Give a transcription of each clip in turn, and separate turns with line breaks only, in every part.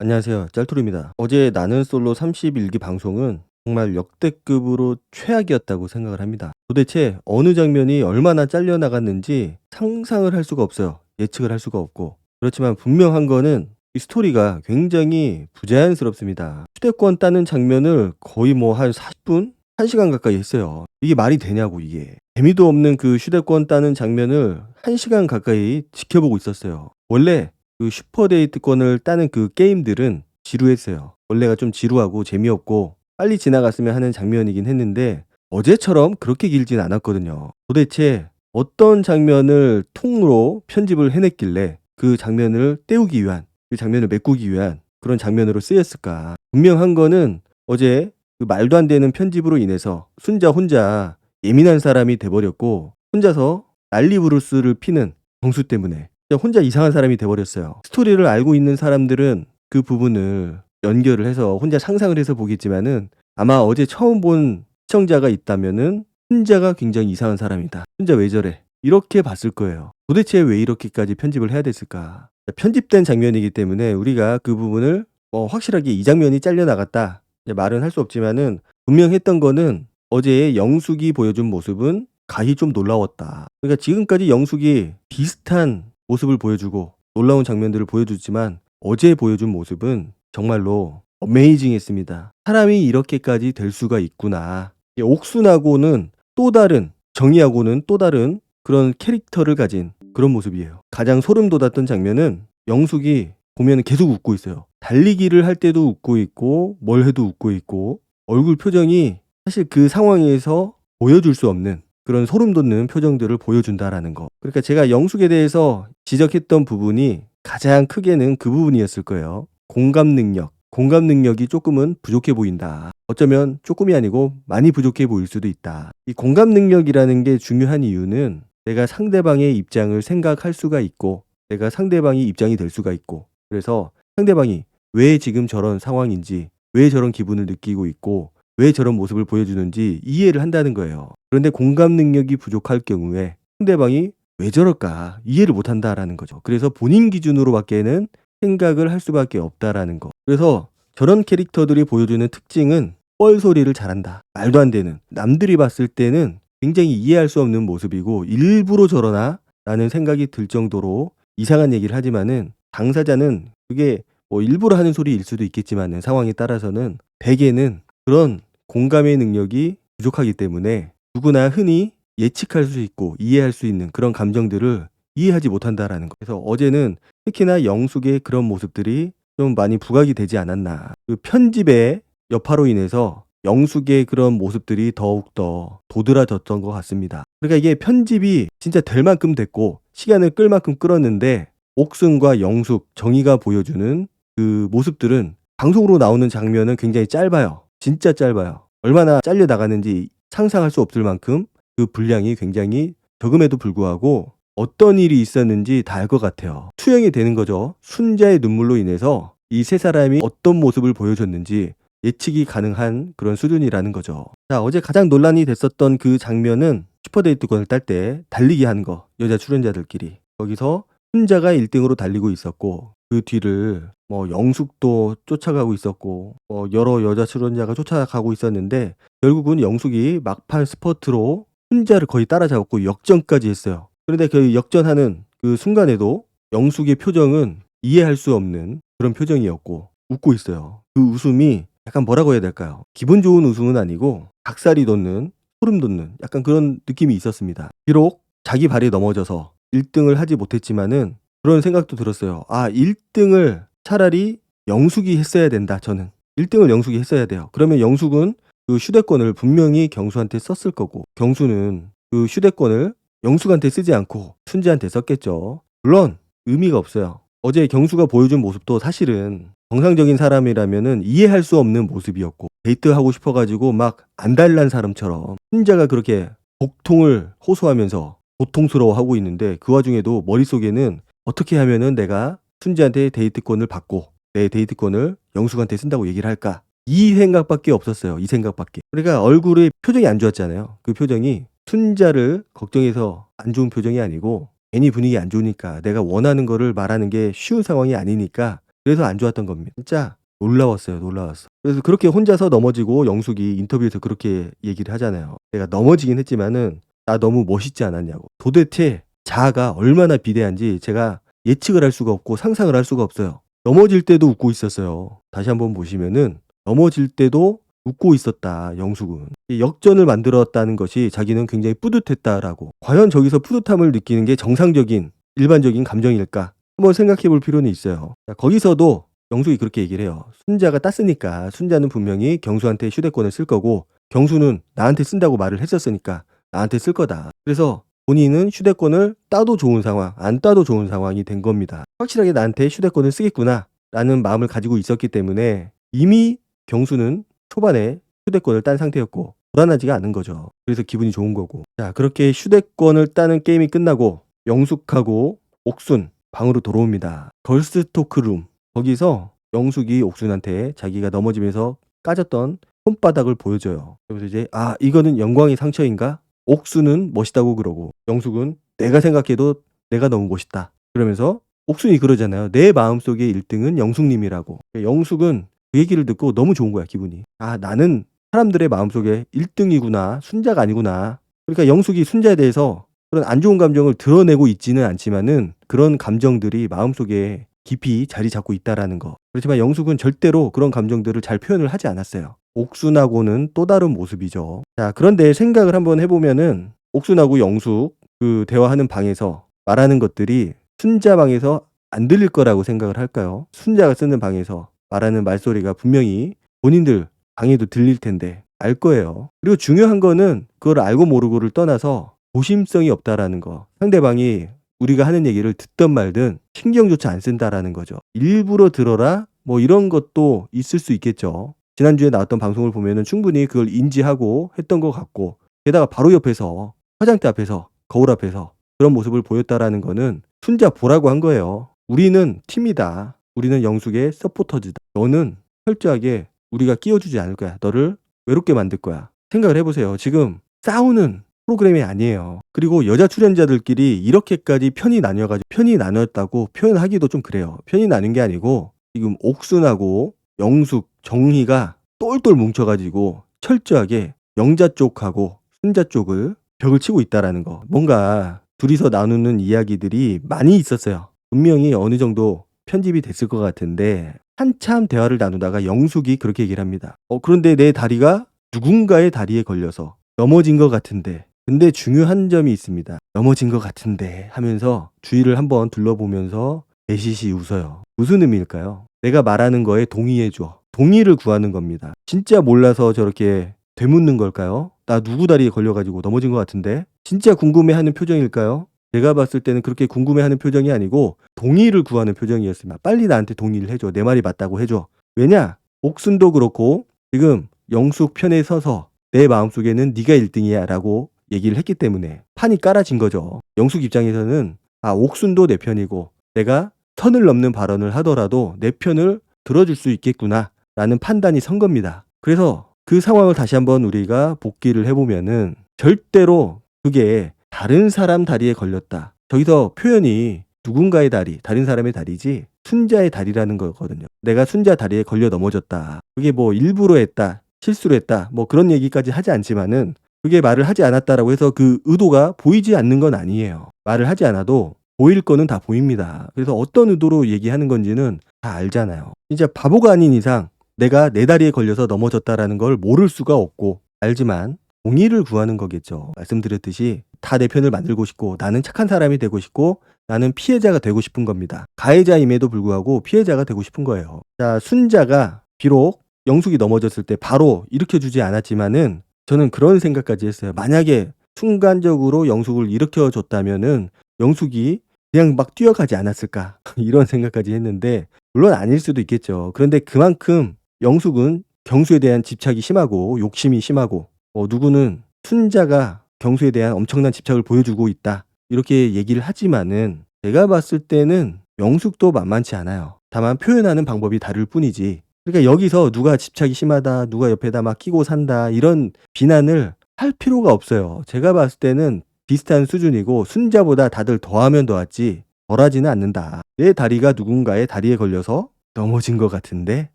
안녕하세요. 짤투리입니다. 어제 나는 솔로 31기 방송은 정말 역대급으로 최악이었다고 생각을 합니다. 도대체 어느 장면이 얼마나 잘려나갔는지 상상을 할 수가 없어요. 예측을 할 수가 없고. 그렇지만 분명한 거는 이 스토리가 굉장히 부자연스럽습니다. 휴대권 따는 장면을 거의 뭐 한 40분? 1시간 가까이 했어요. 이게 말이 되냐고 이게. 재미도 없는 그 휴대권 따는 장면을 1시간 가까이 지켜보고 있었어요. 원래 그 슈퍼데이트권을 따는 그 게임들은 지루했어요. 원래가 좀 지루하고 재미없고 빨리 지나갔으면 하는 장면이긴 했는데 어제처럼 그렇게 길진 않았거든요. 도대체 어떤 장면을 통으로 편집을 해냈길래 그 장면을 때우기 위한, 그 장면을 메꾸기 위한 그런 장면으로 쓰였을까? 분명한 거는 어제 그 말도 안 되는 편집으로 인해서 순자 혼자 예민한 사람이 돼버렸고 혼자서 난리부르스를 피는 정수 때문에 혼자 이상한 사람이 돼버렸어요. 스토리를 알고 있는 사람들은 그 부분을 연결을 해서 혼자 상상을 해서 보겠지만은 아마 어제 처음 본 시청자가 있다면은 혼자가 굉장히 이상한 사람이다. 혼자 왜 저래? 이렇게 봤을 거예요. 도대체 왜 이렇게까지 편집을 해야 됐을까? 편집된 장면이기 때문에 우리가 그 부분을 확실하게 이 장면이 잘려나갔다 말은 할 수 없지만은 분명했던 거는 어제의 영숙이 보여준 모습은 가히 좀 놀라웠다. 그러니까 지금까지 영숙이 비슷한 모습을 보여주고 놀라운 장면들을 보여주지만 어제 보여준 모습은 정말로 어메이징했습니다. 사람이 이렇게까지 될 수가 있구나. 옥순하고는 또 다른, 정의하고는 또 다른 그런 캐릭터를 가진 그런 모습이에요. 가장 소름 돋았던 장면은 영숙이 보면 계속 웃고 있어요. 달리기를 할 때도 웃고 있고 뭘 해도 웃고 있고 얼굴 표정이 사실 그 상황에서 보여줄 수 없는 그런 소름 돋는 표정들을 보여준다라는 거. 그러니까 제가 영숙에 대해서 지적했던 부분이 가장 크게는 그 부분이었을 거예요. 공감 능력. 공감 능력이 조금은 부족해 보인다. 어쩌면 조금이 아니고 많이 부족해 보일 수도 있다. 이 공감 능력이라는 게 중요한 이유는 내가 상대방의 입장을 생각할 수가 있고 내가 상대방이 입장이 될 수가 있고 그래서 상대방이 왜 지금 저런 상황인지 왜 저런 기분을 느끼고 있고 왜 저런 모습을 보여주는지 이해를 한다는 거예요. 그런데 공감 능력이 부족할 경우에 상대방이 왜 저럴까 이해를 못한다라는 거죠. 그래서 본인 기준으로밖에는 생각을 할 수밖에 없다라는 거. 그래서 저런 캐릭터들이 보여주는 특징은 뻘소리를 잘한다. 말도 안 되는. 남들이 봤을 때는 굉장히 이해할 수 없는 모습이고 일부러 저러나 라는 생각이 들 정도로 이상한 얘기를 하지만은 당사자는 그게 뭐 일부러 하는 소리일 수도 있겠지만은 상황에 따라서는 대개는 그런 공감의 능력이 부족하기 때문에 누구나 흔히 예측할 수 있고 이해할 수 있는 그런 감정들을 이해하지 못한다라는 거. 그래서 어제는 특히나 영숙의 그런 모습들이 좀 많이 부각이 되지 않았나. 그 편집의 여파로 인해서 영숙의 그런 모습들이 더욱더 도드라졌던 것 같습니다. 그러니까 이게 편집이 진짜 될 만큼 됐고 시간을 끌 만큼 끌었는데 옥순과 영숙, 정의가 보여주는 그 모습들은 방송으로 나오는 장면은 굉장히 짧아요. 진짜 짧아요. 얼마나 잘려 나가는지 상상할 수 없을 만큼 그 분량이 굉장히 적음에도 불구하고 어떤 일이 있었는지 다 알 것 같아요. 투영이 되는 거죠. 순자의 눈물로 인해서 이 세 사람이 어떤 모습을 보여줬는지 예측이 가능한 그런 수준이라는 거죠. 자, 어제 가장 논란이 됐었던 그 장면은 슈퍼데이트권을 딸 때 달리기 하는 거, 여자 출연자들끼리. 거기서 순자가 1등으로 달리고 있었고 그 뒤를 뭐 영숙도 쫓아가고 있었고 여러 여자 출연자가 쫓아가고 있었는데 결국은 영숙이 막판 스퍼트로 순자를 거의 따라잡았고 역전까지 했어요. 그런데 그 역전하는 그 순간에도 영숙의 표정은 이해할 수 없는 그런 표정이었고 웃고 있어요. 그 웃음이 약간 뭐라고 해야 될까요? 기분 좋은 웃음은 아니고 닭살이 돋는 소름 돋는 약간 그런 느낌이 있었습니다. 비록 자기 발이 넘어져서 1등을 하지 못했지만은 그런 생각도 들었어요. 아, 1등을 차라리 영숙이 했어야 된다. 저는 1등을 영숙이 했어야 돼요. 그러면 영숙은 그 휴대권을 분명히 경수한테 썼을 거고 경수는 그 휴대권을 영숙한테 쓰지 않고 순지한테 썼겠죠. 물론 의미가 없어요. 어제 경수가 보여준 모습도 사실은 정상적인 사람이라면은 이해할 수 없는 모습이었고 데이트하고 싶어가지고 막 안달난 사람처럼 순자가 그렇게 복통을 호소하면서 고통스러워하고 있는데 그 와중에도 머릿속에는 어떻게 하면은 내가 순지한테 데이트권을 받고 내 데이트권을 영숙한테 쓴다고 얘기를 할까? 이 생각밖에 없었어요. 이 생각밖에. 그러니까 얼굴에 표정이 안 좋았잖아요. 그 표정이 순자를 걱정해서 안 좋은 표정이 아니고 괜히 분위기 안 좋으니까 내가 원하는 거를 말하는 게 쉬운 상황이 아니니까 그래서 안 좋았던 겁니다. 진짜 놀라웠어요. 놀라웠어. 그래서 그렇게 혼자서 넘어지고 영숙이 인터뷰에서 그렇게 얘기를 하잖아요. "내가 넘어지긴 했지만은 나 너무 멋있지 않았냐."고. 도대체 자아가 얼마나 비대한지 제가 예측을 할 수가 없고 상상을 할 수가 없어요. 넘어질 때도 웃고 있었어요. 다시 한번 보시면은 넘어질 때도 웃고 있었다, 영숙은. 이 역전을 만들었다는 것이 자기는 굉장히 뿌듯했다라고. 과연 저기서 뿌듯함을 느끼는 게 정상적인 일반적인 감정일까? 한번 생각해 볼 필요는 있어요. 자, 거기서도 영숙이 그렇게 얘기를 해요. 순자가 땄으니까 순자는 분명히 경수한테 휴대권을 쓸 거고 경수는 나한테 쓴다고 말을 했었으니까 나한테 쓸 거다. 그래서 본인은 휴대권을 따도 좋은 상황, 안 따도 좋은 상황이 된 겁니다. 확실하게 나한테 휴대권을 쓰겠구나 라는 마음을 가지고 있었기 때문에 이미 경수는 초반에 휴대권을 딴 상태였고 불안하지가 않은 거죠. 그래서 기분이 좋은 거고. 자, 그렇게 휴대권을 따는 게임이 끝나고 영숙하고 옥순 방으로 돌아옵니다. 걸스 토크룸. 거기서 영숙이 옥순한테 자기가 넘어지면서 까졌던 손바닥을 보여줘요. 그래서 이제 이거는 영광의 상처인가? 옥순은 멋있다고 그러고 영숙은 내가 생각해도 내가 너무 멋있다. 그러면서 옥순이 그러잖아요. 내 마음속의 1등은 영숙님이라고. 영숙은 그 얘기를 듣고 너무 좋은 거야, 기분이. 나는 사람들의 마음속에 1등이구나. 순자가 아니구나. 그러니까 영숙이 순자에 대해서 그런 안 좋은 감정을 드러내고 있지는 않지만은 그런 감정들이 마음속에 깊이 자리 잡고 있다라는 거. 그렇지만 영숙은 절대로 그런 감정들을 잘 표현을 하지 않았어요. 옥순하고는 또 다른 모습이죠. 자, 그런데 생각을 한번 해보면은 옥순하고 영숙 그 대화하는 방에서 말하는 것들이 순자 방에서 안 들릴 거라고 생각을 할까요? 순자가 쓰는 방에서 말하는 말소리가 분명히 본인들 방에도 들릴 텐데 알 거예요. 그리고 중요한 거는 그걸 알고 모르고를 떠나서 조심성이 없다라는 거. 상대방이 우리가 하는 얘기를 듣든 말든 신경조차 안 쓴다라는 거죠. 일부러 들어라? 뭐 이런 것도 있을 수 있겠죠. 지난주에 나왔던 방송을 보면은 충분히 그걸 인지하고 했던 것 같고 게다가 바로 옆에서 화장대 앞에서 거울 앞에서 그런 모습을 보였다라는 거는 순자 보라고 한 거예요. 우리는 팀이다. 우리는 영숙의 서포터즈다. 너는 철저하게 우리가 끼워주지 않을 거야. 너를 외롭게 만들 거야. 생각을 해보세요. 지금 싸우는 프로그램이 아니에요. 그리고 여자 출연자들끼리 이렇게까지 편이 나뉘었다고 표현하기도 좀 그래요. 편이 나뉜 게 아니고 지금 옥순하고 영숙, 정희가 똘똘 뭉쳐가지고 철저하게 영자 쪽하고 순자 쪽을 벽을 치고 있다라는 거. 뭔가 둘이서 나누는 이야기들이 많이 있었어요. 분명히 어느 정도 편집이 됐을 것 같은데 한참 대화를 나누다가 영숙이 그렇게 얘기를 합니다. 그런데 내 다리가 누군가의 다리에 걸려서 넘어진 것 같은데 근데 중요한 점이 있습니다. 넘어진 것 같은데 하면서 주위를 한번 둘러보면서 애시시 웃어요. 무슨 의미일까요? 내가 말하는 거에 동의해줘. 동의를 구하는 겁니다. 진짜 몰라서 저렇게 되묻는 걸까요? 나 누구 다리에 걸려가지고 넘어진 것 같은데? 진짜 궁금해하는 표정일까요? 제가 봤을 때는 그렇게 궁금해하는 표정이 아니고 동의를 구하는 표정이었습니다. 빨리 나한테 동의를 해줘. 내 말이 맞다고 해줘. 왜냐? 옥순도 그렇고 지금 영숙 편에 서서 내 마음속에는 네가 1등이야 라고 얘기를 했기 때문에 판이 깔아진 거죠. 영숙 입장에서는 옥순도 내 편이고 내가 선을 넘는 발언을 하더라도 내 편을 들어줄 수 있겠구나 라는 판단이 선 겁니다. 그래서 그 상황을 다시 한번 우리가 복기를 해보면은 절대로 그게 다른 사람 다리에 걸렸다. 저기서 표현이 누군가의 다리, 다른 사람의 다리지 순자의 다리라는 거거든요. 내가 순자 다리에 걸려 넘어졌다. 그게 뭐 일부러 했다, 실수로 했다, 뭐 그런 얘기까지 하지 않지만은 그게 말을 하지 않았다라고 해서 그 의도가 보이지 않는 건 아니에요. 말을 하지 않아도 보일 거는 다 보입니다. 그래서 어떤 의도로 얘기하는 건지는 다 알잖아요. 진짜 바보가 아닌 이상 내가 내 다리에 걸려서 넘어졌다라는 걸 모를 수가 없고 알지만 동의를 구하는 거겠죠. 말씀드렸듯이 다 내 편을 만들고 싶고 나는 착한 사람이 되고 싶고 나는 피해자가 되고 싶은 겁니다. 가해자임에도 불구하고 피해자가 되고 싶은 거예요. 자, 순자가 비록 영숙이 넘어졌을 때 바로 일으켜주지 않았지만은 저는 그런 생각까지 했어요. 만약에 순간적으로 영숙을 일으켜줬다면은 영숙이 그냥 막 뛰어가지 않았을까 이런 생각까지 했는데 물론 아닐 수도 있겠죠. 그런데 그만큼 영숙은 경수에 대한 집착이 심하고 욕심이 심하고 누구는 순자가 경수에 대한 엄청난 집착을 보여주고 있다 이렇게 얘기를 하지만은 제가 봤을 때는 영숙도 만만치 않아요. 다만 표현하는 방법이 다를 뿐이지. 그러니까 여기서 누가 집착이 심하다, 누가 옆에다 막 끼고 산다 이런 비난을 할 필요가 없어요. 제가 봤을 때는 비슷한 수준이고 순자보다 다들 더하면 더하지 덜하지는 않는다. 내 다리가 누군가의 다리에 걸려서 넘어진 것 같은데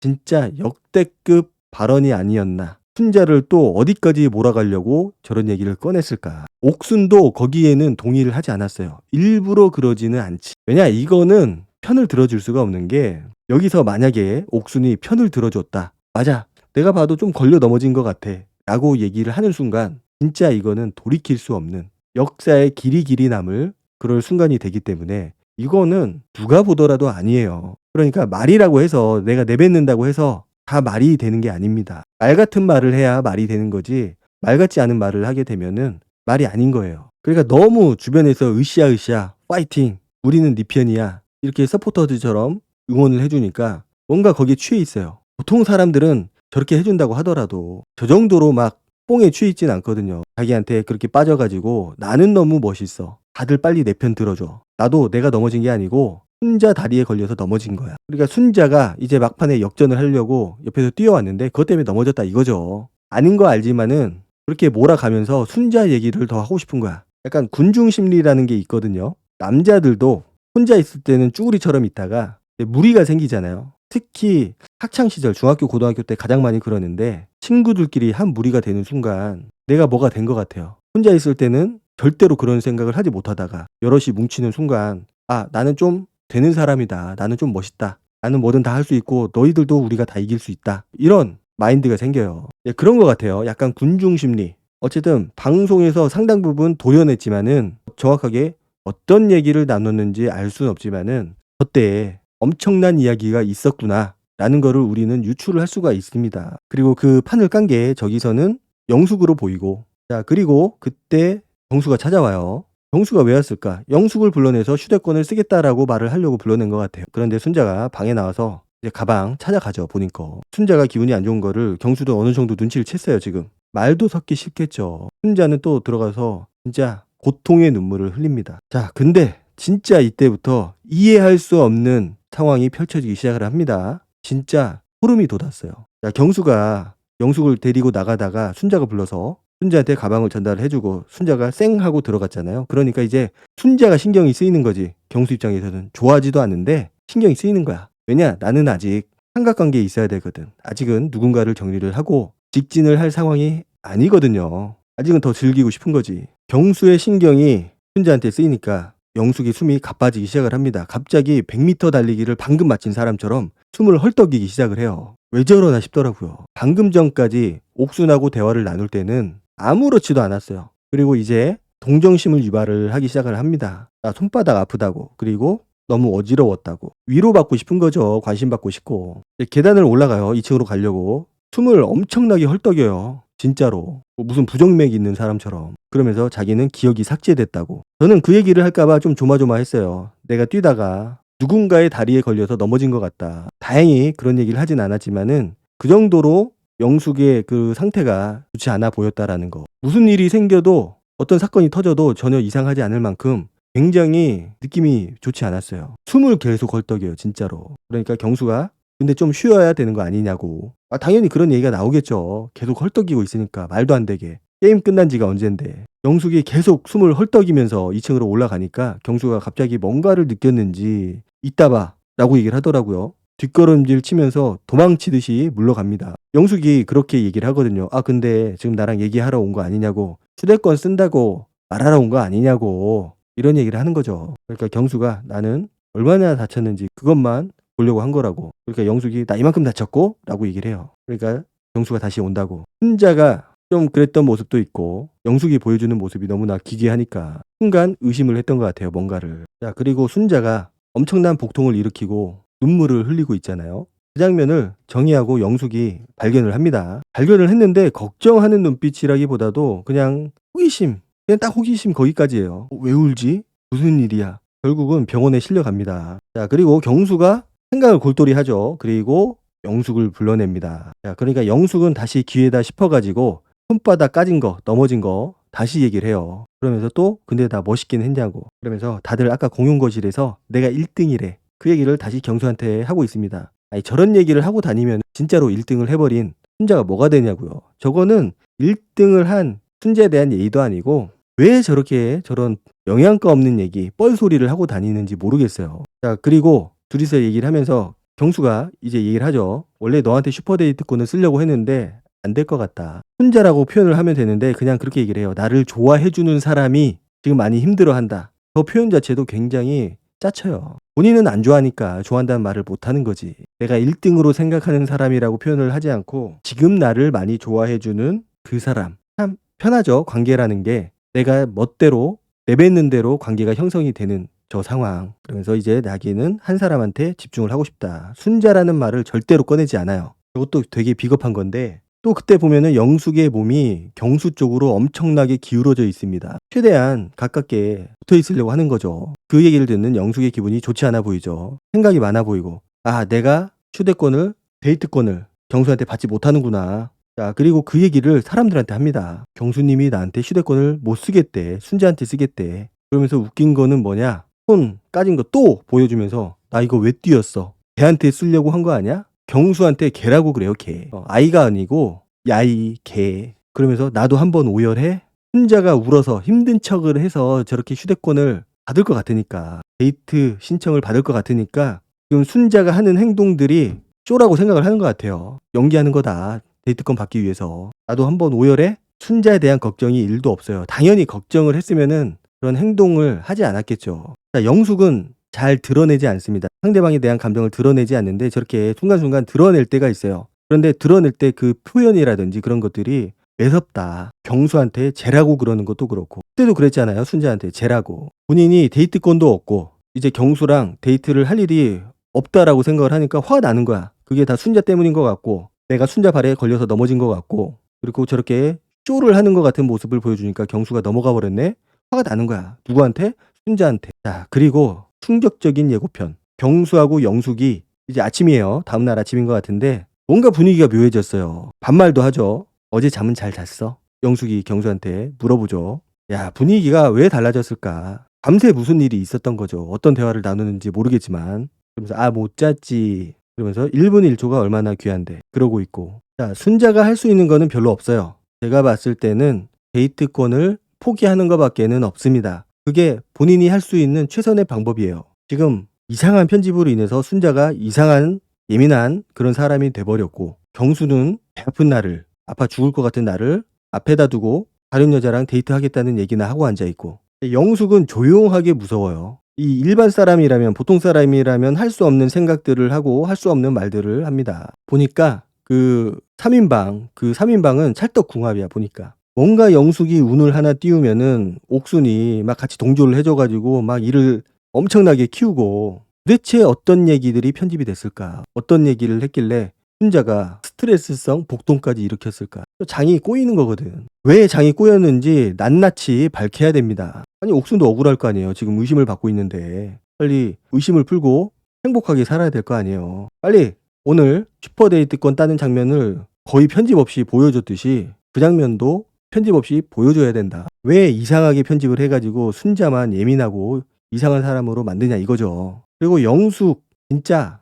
진짜 역대급 발언이 아니었나. 순자를 또 어디까지 몰아가려고 저런 얘기를 꺼냈을까. 옥순도 거기에는 동의를 하지 않았어요. 일부러 그러지는 않지. 왜냐 이거는 편을 들어줄 수가 없는 게 여기서 만약에 옥순이 편을 들어줬다. 맞아. 내가 봐도 좀 걸려 넘어진 것 같아. 라고 얘기를 하는 순간 진짜 이거는 돌이킬 수 없는 역사의 길이 남을 그럴 순간이 되기 때문에 이거는 누가 보더라도 아니에요. 그러니까 말이라고 해서 내가 내뱉는다고 해서 다 말이 되는 게 아닙니다. 말 같은 말을 해야 말이 되는 거지 말 같지 않은 말을 하게 되면은 말이 아닌 거예요. 그러니까 너무 주변에서 으쌰으쌰 파이팅 우리는 네 편이야 이렇게 서포터즈처럼 응원을 해주니까 뭔가 거기에 취해 있어요. 보통 사람들은 저렇게 해준다고 하더라도 저 정도로 막 뽕에 취해 있진 않거든요. 자기한테 그렇게 빠져가지고 나는 너무 멋있어. 다들 빨리 내 편 들어줘. 나도 내가 넘어진 게 아니고 순자 다리에 걸려서 넘어진 거야. 그러니까 순자가 이제 막판에 역전을 하려고 옆에서 뛰어왔는데 그것 때문에 넘어졌다 이거죠. 아닌 거 알지만은 그렇게 몰아가면서 순자 얘기를 더 하고 싶은 거야. 약간 군중 심리라는 게 있거든요. 남자들도 혼자 있을 때는 쭈구리처럼 있다가 무리가 생기잖아요. 특히 학창시절 중학교 고등학교 때 가장 많이 그러는데 친구들끼리 한 무리가 되는 순간 내가 뭐가 된 것 같아요. 혼자 있을 때는 절대로 그런 생각을 하지 못하다가 여럿이 뭉치는 순간 아 나는 좀 되는 사람이다. 나는 좀 멋있다. 나는 뭐든 다 할 수 있고 너희들도 우리가 다 이길 수 있다. 이런 마인드가 생겨요. 그런 것 같아요. 약간 군중 심리. 어쨌든 방송에서 상당 부분 도려냈지만은 정확하게 어떤 얘기를 나눴는지 알 수는 없지만은 그때 엄청난 이야기가 있었구나 라는 거를 우리는 유추를 할 수가 있습니다. 그리고 그 판을 깐 게 저기서는 영숙으로 보이고 자 그리고 그때 정수가 찾아와요. 정수가 왜 왔을까? 영숙을 불러내서 휴대권을 쓰겠다라고 말을 하려고 불러낸 것 같아요. 그런데 순자가 방에 나와서 이제 가방 찾아가죠. 본인 거. 순자가 기분이 안 좋은 거를 경수도 어느 정도 눈치를 챘어요. 지금. 말도 섞기 싫겠죠. 순자는 또 들어가서 진짜 고통의 눈물을 흘립니다. 자 근데 진짜 이때부터 이해할 수 없는 상황이 펼쳐지기 시작을 합니다. 진짜 소름이 돋았어요. 자, 경수가 영숙을 데리고 나가다가 순자가 불러서 순자한테 가방을 전달을 해주고 순자가 쌩 하고 들어갔잖아요. 그러니까 이제 순자가 신경이 쓰이는 거지. 경수 입장에서는 좋아하지도 않는데 신경이 쓰이는 거야. 왜냐? 나는 아직 삼각관계에 있어야 되거든. 아직은 누군가를 정리를 하고 직진을 할 상황이 아니거든요. 아직은 더 즐기고 싶은 거지. 경수의 신경이 순자한테 쓰이니까 영숙이 숨이 가빠지기 시작을 합니다. 갑자기 100m 달리기를 방금 마친 사람처럼 숨을 헐떡이기 시작을 해요. 왜 저러나 싶더라고요. 방금 전까지 옥순하고 대화를 나눌 때는 아무렇지도 않았어요. 그리고 이제 동정심을 유발을 하기 시작을 합니다. 나 손바닥 아프다고 그리고 너무 어지러웠다고 위로받고 싶은 거죠. 관심 받고 싶고 계단을 올라가요. 2층으로 가려고 숨을 엄청나게 헐떡여요. 진짜로 무슨 부정맥이 있는 사람처럼 그러면서 자기는 기억이 삭제됐다고. 저는 그 얘기를 할까봐 좀 조마조마했어요. 내가 뛰다가 누군가의 다리에 걸려서 넘어진 것 같다. 다행히 그런 얘기를 하진 않았지만은 그 정도로 영숙의 그 상태가 좋지 않아 보였다라는 거. 무슨 일이 생겨도 어떤 사건이 터져도 전혀 이상하지 않을 만큼 굉장히 느낌이 좋지 않았어요. 숨을 계속 헐떡여요 진짜로. 그러니까 경수가 근데 좀 쉬어야 되는 거 아니냐고. 아 당연히 그런 얘기가 나오겠죠. 계속 헐떡이고 있으니까 말도 안 되게. 게임 끝난 지가 언젠데. 영숙이 계속 숨을 헐떡이면서 2층으로 올라가니까 경수가 갑자기 뭔가를 느꼈는지 이따 봐 라고 얘기를 하더라고요. 뒷걸음질 치면서 도망치듯이 물러갑니다. 영숙이 그렇게 얘기를 하거든요. 아 근데 지금 나랑 얘기하러 온 거 아니냐고. 휴대권 쓴다고 말하러 온 거 아니냐고. 이런 얘기를 하는 거죠. 그러니까 경수가 나는 얼마나 다쳤는지 그것만 보려고 한 거라고. 그러니까 영숙이 나 이만큼 다쳤고 라고 얘기를 해요. 그러니까 경수가 다시 온다고. 순자가 좀 그랬던 모습도 있고 영숙이 보여주는 모습이 너무나 기괴하니까 순간 의심을 했던 것 같아요. 뭔가를. 자 그리고 순자가 엄청난 복통을 일으키고 눈물을 흘리고 있잖아요. 그 장면을 정희하고 영숙이 발견을 합니다. 발견을 했는데 걱정하는 눈빛이라기보다도 그냥 호기심. 그냥 딱 호기심 거기까지예요. 왜 울지? 무슨 일이야? 결국은 병원에 실려갑니다. 자 그리고 경수가 생각을 골똘히 하죠. 그리고 영숙을 불러냅니다. 자 그러니까 영숙은 다시 기회다 싶어가지고 손바닥 까진 거 넘어진 거 다시 얘기를 해요. 그러면서 또 근데 나 멋있긴 했냐고. 그러면서 다들 아까 공용거실에서 내가 1등이래. 그 얘기를 다시 경수한테 하고 있습니다. 아니 저런 얘기를 하고 다니면 진짜로 1등을 해버린 순자가 뭐가 되냐고요. 저거는 1등을 한 순자에 대한 예의도 아니고 왜 저렇게 저런 영양가 없는 얘기 뻘소리를 하고 다니는지 모르겠어요. 자 그리고 둘이서 얘기를 하면서 경수가 이제 얘기를 하죠. 원래 너한테 슈퍼데이트권을 쓰려고 했는데 안 될 것 같다. 혼자라고 표현을 하면 되는데 그냥 그렇게 얘기를 해요. 나를 좋아해주는 사람이 지금 많이 힘들어한다. 저 표현 자체도 굉장히 짜쳐요. 본인은 안 좋아하니까 좋아한다는 말을 못하는 거지. 내가 1등으로 생각하는 사람이라고 표현을 하지 않고 지금 나를 많이 좋아해주는 그 사람. 참 편하죠. 관계라는 게 내가 멋대로 내뱉는 대로 관계가 형성이 되는 저 상황. 그러면서 이제 나기는 한 사람한테 집중을 하고 싶다. 순자라는 말을 절대로 꺼내지 않아요. 이것도 되게 비겁한 건데 또 그때 보면은 영숙의 몸이 경수 쪽으로 엄청나게 기울어져 있습니다. 최대한 가깝게 붙어 있으려고 하는 거죠. 그 얘기를 듣는 영숙의 기분이 좋지 않아 보이죠. 생각이 많아 보이고 내가 휴대권을 데이트권을 경수한테 받지 못하는구나. 자, 그리고 그 얘기를 사람들한테 합니다. 경수님이 나한테 휴대권을 못 쓰겠대. 순자한테 쓰겠대. 그러면서 웃긴 거는 뭐냐? 손 까진 거 또 보여주면서 나 이거 왜 띄었어? 걔한테 쓰려고 한 거 아니야? 경수한테 개라고 그래요, 개. 아이가 아니고 야이, 개. 그러면서 나도 한번 오열해? 순자가 울어서 힘든 척을 해서 저렇게 휴대권을 받을 것 같으니까 데이트 신청을 받을 것 같으니까 지금 순자가 하는 행동들이 쇼라고 생각을 하는 것 같아요. 연기하는 거다. 데이트권 받기 위해서. 나도 한번 오열해? 순자에 대한 걱정이 1도 없어요. 당연히 걱정을 했으면은 그런 행동을 하지 않았겠죠. 자, 영숙은 잘 드러내지 않습니다. 상대방에 대한 감정을 드러내지 않는데 저렇게 순간순간 드러낼 때가 있어요. 그런데 드러낼 때 그 표현이라든지 그런 것들이 매섭다. 경수한테 쟤라고 그러는 것도 그렇고 그때도 그랬잖아요. 순자한테 쟤라고. 본인이 데이트권도 없고 이제 경수랑 데이트를 할 일이 없다라고 생각을 하니까 화가 나는 거야. 그게 다 순자 때문인 것 같고 내가 순자 발에 걸려서 넘어진 것 같고 그리고 저렇게 쇼를 하는 것 같은 모습을 보여주니까 경수가 넘어가 버렸네. 화가 나는 거야. 누구한테? 순자한테. 자, 그리고 충격적인 예고편. 경수하고 영숙이 이제 아침이에요. 다음날 아침인 것 같은데 뭔가 분위기가 묘해졌어요. 반말도 하죠. 어제 잠은 잘 잤어? 영숙이 경수한테 물어보죠. 야, 분위기가 왜 달라졌을까? 밤새 무슨 일이 있었던 거죠. 어떤 대화를 나누는지 모르겠지만 그러면서 못 잤지. 그러면서 1분 1초가 얼마나 귀한데 그러고 있고. 자, 순자가 할 수 있는 거는 별로 없어요. 제가 봤을 때는 데이트권을 포기하는 것밖에는 없습니다. 그게 본인이 할 수 있는 최선의 방법이에요. 지금 이상한 편집으로 인해서 순자가 이상한 예민한 그런 사람이 돼버렸고 경수는 배 아픈 나를 아파 죽을 것 같은 나를 앞에다 두고 다른 여자랑 데이트하겠다는 얘기나 하고 앉아있고 영숙은 조용하게 무서워요. 이 일반 사람이라면 보통 사람이라면 할 수 없는 생각들을 하고 할 수 없는 말들을 합니다. 보니까 그 3인방은 찰떡궁합이야. 보니까 뭔가 영숙이 운을 하나 띄우면은 옥순이 막 같이 동조를 해줘가지고 막 일을 엄청나게 키우고 도대체 어떤 얘기들이 편집이 됐을까? 어떤 얘기를 했길래 순자가 스트레스성 복통까지 일으켰을까? 장이 꼬이는 거거든. 왜 장이 꼬였는지 낱낱이 밝혀야 됩니다. 아니 옥순도 억울할 거 아니에요. 지금 의심을 받고 있는데 빨리 의심을 풀고 행복하게 살아야 될 거 아니에요. 빨리 오늘 슈퍼데이트권 따는 장면을 거의 편집 없이 보여줬듯이 그 장면도 편집 없이 보여줘야 된다. 왜 이상하게 편집을 해가지고 순자만 예민하고 이상한 사람으로 만드냐 이거죠. 그리고 영숙 진짜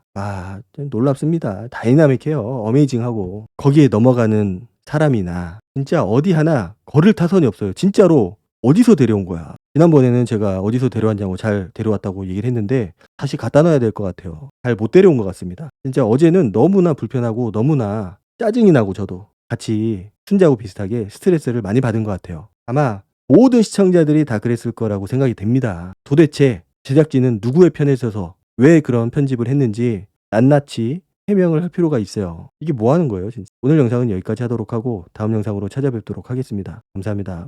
좀 놀랍습니다. 다이나믹해요. 어메이징하고 거기에 넘어가는 사람이나 진짜 어디 하나 걸을 타선이 없어요. 진짜로 어디서 데려온 거야. 지난번에는 제가 어디서 데려왔냐고 잘 데려왔다고 얘기를 했는데 다시 갖다 놔야 될 것 같아요. 잘 못 데려온 것 같습니다. 진짜 어제는 너무나 불편하고 너무나 짜증이 나고 저도 같이 순자하고 비슷하게 스트레스를 많이 받은 것 같아요. 아마 모든 시청자들이 다 그랬을 거라고 생각이 됩니다. 도대체 제작진은 누구의 편에 서서 왜 그런 편집을 했는지 낱낱이 해명을 할 필요가 있어요. 이게 뭐 하는 거예요, 진짜. 오늘 영상은 여기까지 하도록 하고 다음 영상으로 찾아뵙도록 하겠습니다. 감사합니다.